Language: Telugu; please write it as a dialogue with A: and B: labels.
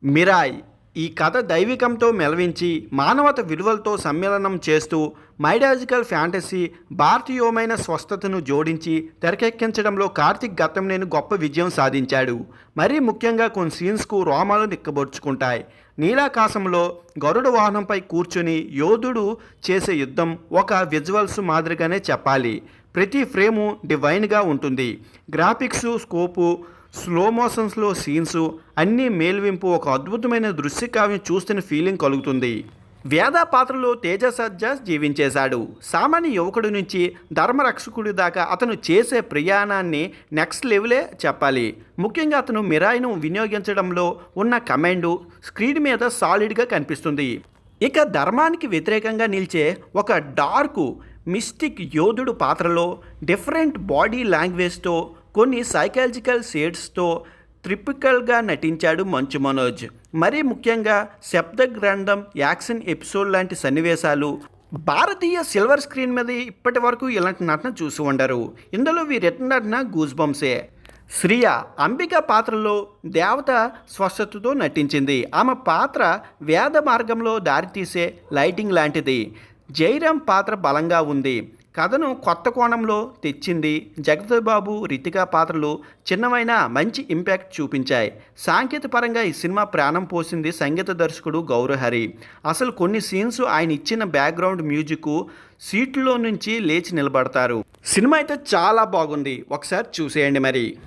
A: మిరాయ్ ఈ కథ దైవికంతో మెలవించి మానవత విలువలతో సమ్మేళనం చేస్తూ మైడాజికల్ ఫ్యాంటసీ భారతీయమైన స్వస్థతను జోడించి తెరకెక్కించడంలో కార్తిక్ గతంలేని గొప్ప విజయం సాధించాడు. మరీ ముఖ్యంగా కొన్ని సీన్స్కు రోమాలు నిక్కబొడుచుకుంటాయి. నీలాకాశంలో గరుడ వాహనంపై కూర్చుని యోధుడు చేసే యుద్ధం ఒక విజువల్స్ మాదిరిగానే చెప్పాలి. ప్రతి ఫ్రేము డివైన్గా ఉంటుంది. గ్రాఫిక్స్, స్కోపు, స్లో మోషన్స్లో సీన్స్ అన్నీ మేల్వింపు. ఒక అద్భుతమైన దృశ్య కావ్యం చూస్తున్న ఫీలింగ్ కలుగుతుంది. వేద పాత్రలో తేజ సజ్జా జీవించేశాడు. సామాన్య యువకుడి నుంచి ధర్మరక్షకుడి దాకా అతను చేసే ప్రయాణాన్ని నెక్స్ట్ లెవెలే చెప్పాలి. ముఖ్యంగా అతను మిరాయిను వినియోగించడంలో ఉన్న కమాండు స్క్రీన్ మీద సాలిడ్గా కనిపిస్తుంది. ఇక ధర్మానికి వ్యతిరేకంగా నిలిచే ఒక డార్క్ మిస్టిక్ యోధుడు పాత్రలో డిఫరెంట్ బాడీ లాంగ్వేజ్తో కొన్ని సైకాలజికల్ షేడ్స్తో ట్రిపికల్గా నటించాడు మంచు మనోజ్. మరీ ముఖ్యంగా శబ్ద గ్రంథం, యాక్షన్ ఎపిసోడ్ లాంటి సన్నివేశాలు భారతీయ సిల్వర్ స్క్రీన్ మీద ఇప్పటి వరకు ఇలాంటి నటన చూసి ఉండరు. ఇందులో వీరెట్టిన నటన గూస్ బంప్సే. శ్రియ అంబిక పాత్రలో దేవత స్వస్థతతో నటించింది. ఆమె పాత్ర వేద మార్గంలో దారితీసే లైటింగ్ లాంటిది. జైరాం పాత్ర బలంగా ఉంది. కథను కొత్త కోణంలో తెచ్చింది. జగపతిబాబు, రితికా పాత్రలు చిన్నవైన మంచి ఇంపాక్ట్ చూపించాయి. సాంకేతిక పరంగా ఈ సినిమా ప్రాణం పోసింది సంగీత దర్శకుడు గౌరహరి. అసలు కొన్ని సీన్స్ ఆయన ఇచ్చిన బ్యాక్గ్రౌండ్ మ్యూజిక్ సీట్లో నుంచి లేచి నిలబడతారు. సినిమా అయితే చాలా బాగుంది. ఒకసారి చూసేయండి మరి.